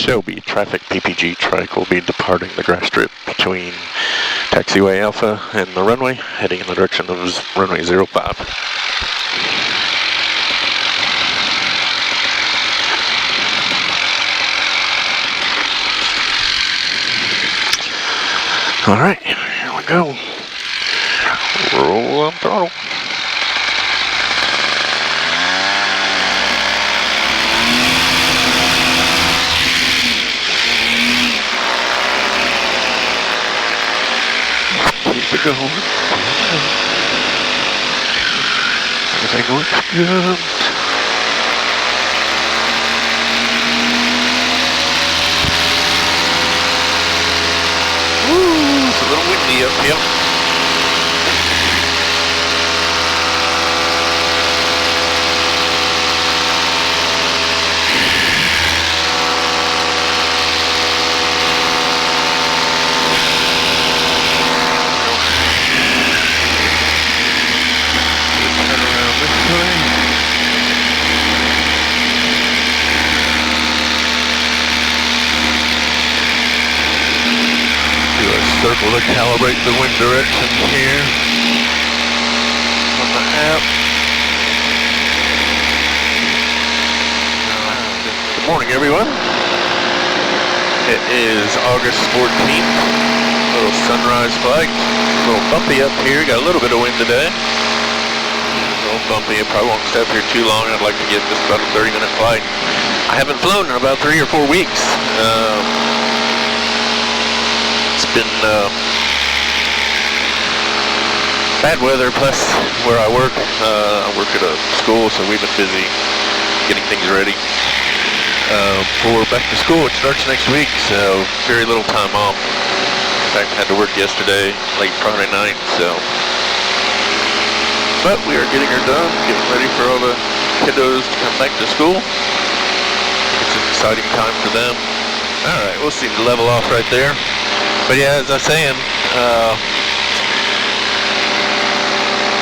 Shelby traffic PPG Trike will be departing the grass strip between taxiway Alpha and the runway, heading in the direction of runway 05. All right, here we go. Roll on throttle. Keep it going. Everything looks good. Woo, it's a little windy up here. Circle to calibrate the wind direction here on the app. Good morning, everyone. It is August 14th. Little sunrise flight. A little bumpy up here. Got a little bit of wind today. A little bumpy. I probably won't stay up here too long. I'd like to get just about a 30-minute flight. I haven't flown in about 3 or 4 weeks. It's been bad weather, plus where I work at a school, so we've been busy getting things ready for back to school. It starts next week, so very little time off. In fact, I had to work yesterday, late Friday night, so. But we are getting her done, getting ready for all the kiddos to come back to school. It's an exciting time for them. All right, we'll see the level off right there. But yeah, as I was saying,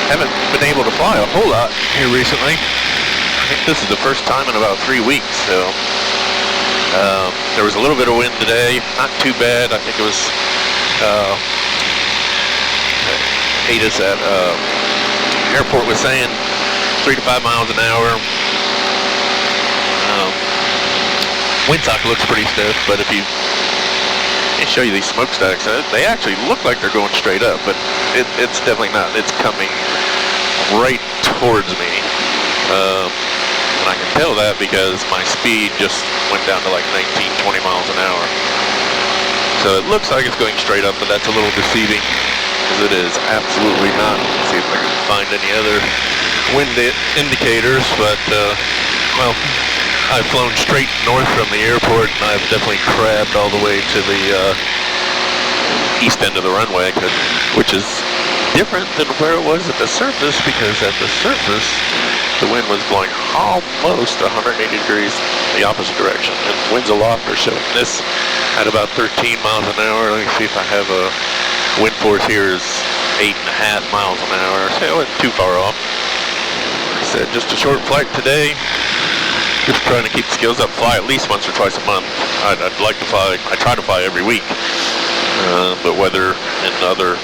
haven't been able to fly a whole lot here recently. I think this is the first time in about 3 weeks, so there was a little bit of wind today, not too bad. I think it was ATIS at airport was saying 3 to 5 miles an hour. Windsock looks pretty stiff, but if you show you these smokestacks, they actually look like they're going straight up, but it's definitely not. It's coming right towards me, and I can tell that because my speed just went down to like 19, 20 miles an hour. So it looks like it's going straight up, but that's a little deceiving because it is absolutely not. Let's see if I can find any other wind indicators, but well, I've flown straight north from the airport, and I've definitely crabbed all the way to the east end of the runway, which is different than where it was at the surface, because at the surface, the wind was blowing almost 180 degrees the opposite direction, and winds aloft are showing this at about 13 miles an hour. Let me see if I have a wind force here is 8.5 miles an hour, so it wasn't too far off. Like I said, just a short flight today. Just trying to keep the skills up, fly at least once or twice a month. I'd like to fly, I try to fly every week, but weather and other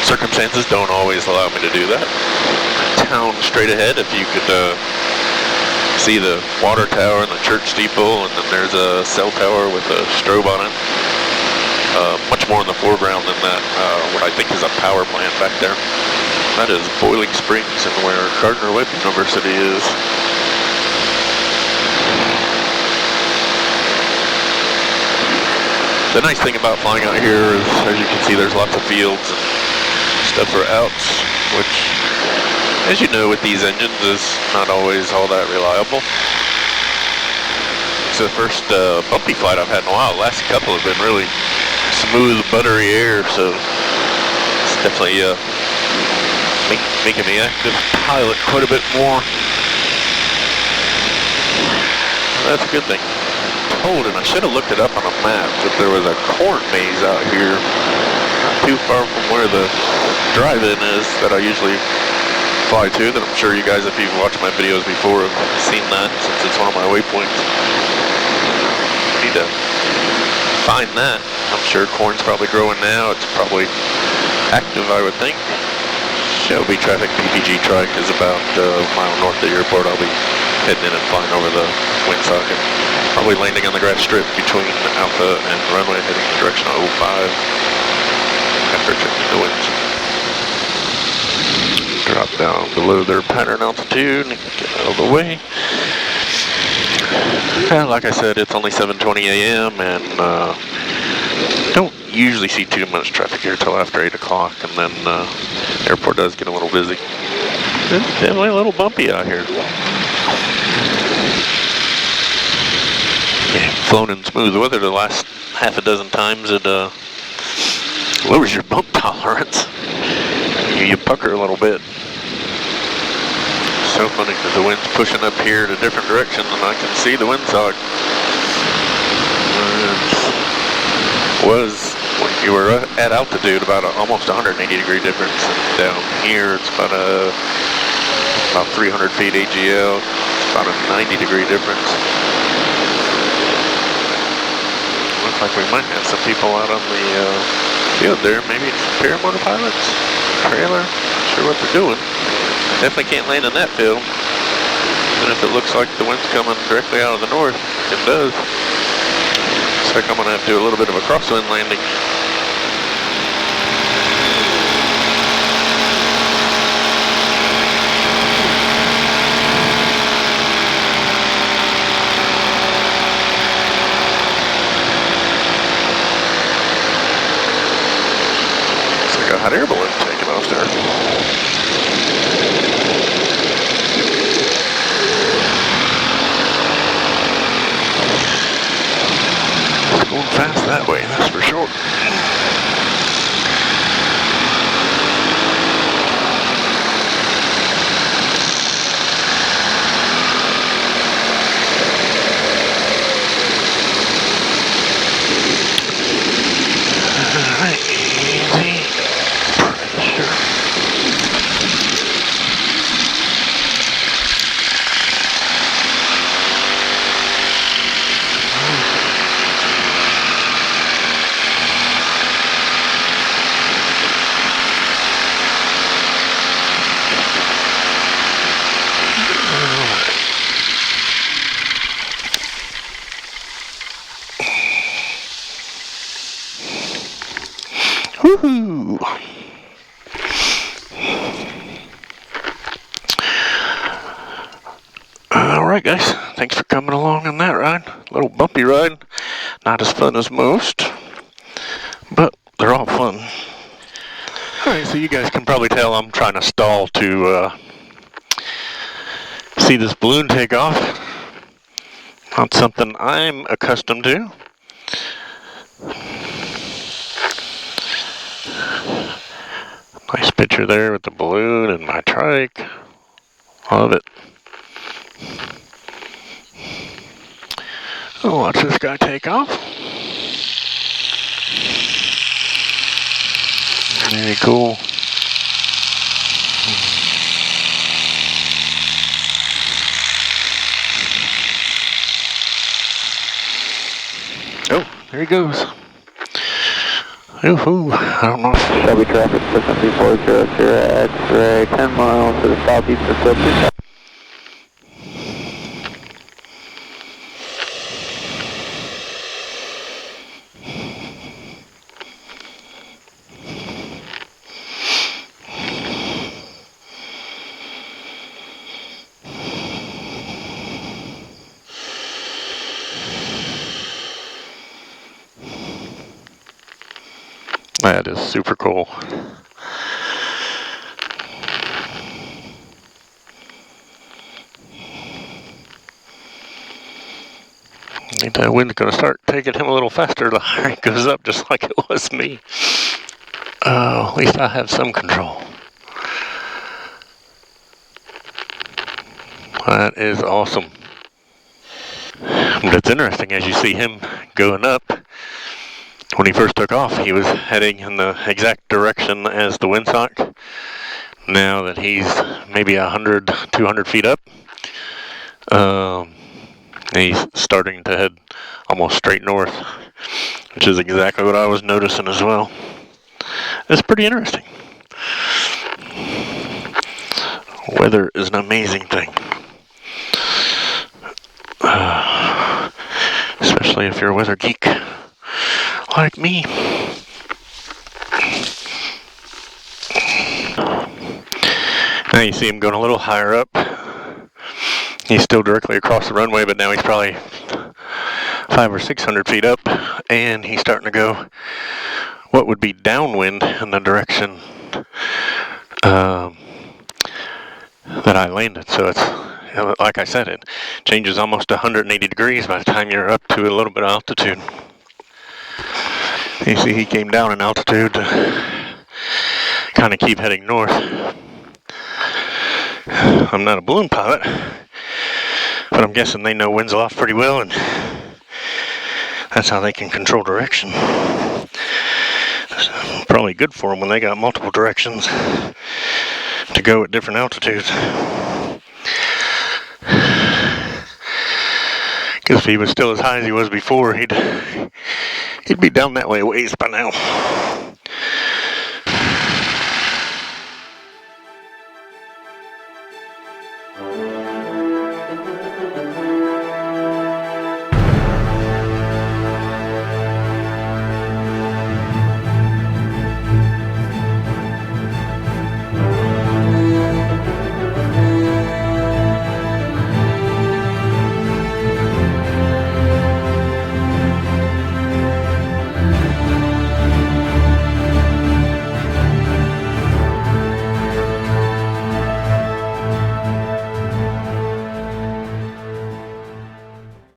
circumstances don't always allow me to do that. Town straight ahead, if you could see the water tower and the church steeple, and then there's a cell tower with a strobe on it. Much more in the foreground than that, what I think is a power plant back there. That is Boiling Springs, and where Gardner-Webb University is. The nice thing about flying out here is, as you can see, there's lots of fields and stuff for outs, which, as you know, with these engines, is not always all that reliable. It's the first bumpy flight I've had in a while. The last couple have been really smooth, buttery air, so it's definitely making me active pilot quite a bit more. That's a good thing. And I should have looked it up on a map, that there was a corn maze out here not too far from where the drive-in is that I usually fly to, that I'm sure you guys, if you've watched my videos before, have seen that, since it's one of my waypoints. I need to find that. I'm sure corn's probably growing now. It's probably active, I would think. Shelby traffic PPG Trike is about a mile north of the airport. I'll be heading in and flying over the windsock and probably landing on the grass strip between Alpha and runway, heading in the direction of 05 after checking the winds. Drop down below their pattern altitude and get out of the way. Like I said, it's only 7:20 a.m. and don't usually see too much traffic here till after 8 o'clock, and then the airport does get a little busy. It's definitely a little bumpy out here. Yeah, flown in smooth weather the last half a dozen times. It lowers your bump tolerance. You pucker a little bit. So funny because the wind's pushing up here in a different direction and I can see the windsock. Was when you were at altitude about almost 180-degree difference. Down here it's about 300 feet AGL. It's about a 90-degree difference. Looks like we might have some people out on the field there. Maybe it's paramotor pilots, trailer. Not sure what they're doing. Definitely can't land in that field. And if it looks like the wind's coming directly out of the north, it does. Looks like I'm going to have to do a little bit of a crosswind landing. Looks like a hot air balloon taking off there. Going fast that way, that's for sure. Alright, easy pressure. Woohoo! Alright guys, thanks for coming along on that ride. A little bumpy ride, not as fun as most, but they're all fun. Alright, so you guys can probably tell I'm trying to stall to see this balloon take off. Not something I'm accustomed to. Nice picture there with the balloon and my trike. Love it. Oh, watch this guy take off. Very cool. Oh, there he goes. Ooh, I don't know. Shelby traffic, 63400, X-ray, 10 miles to the southeast of Philly. That is super cool. I think that wind's going to start taking him a little faster the higher he goes up, just like it was me. At least I have some control. That is awesome. But it's interesting as you see him going up. When he first took off, he was heading in the exact direction as the windsock. Now that he's maybe 100, 200 feet up, he's starting to head almost straight north. which is exactly what I was noticing as well. It's pretty interesting. Weather is an amazing thing. Especially if you're a weather geek like me. Now you see him going a little higher up. He's still directly across the runway, but now he's probably 500 or 600 feet up, and he's starting to go what would be downwind in the direction that I landed. So it's, like I said, it changes almost 180 degrees by the time you're up to a little bit of altitude. You see he came down in altitude to kind of keep heading north. I'm not a balloon pilot, but I'm guessing they know winds aloft pretty well, and that's how they can control direction. It's probably good for them when they got multiple directions to go at different altitudes. Because if he was still as high as he was before, he'd be down that way a ways by now.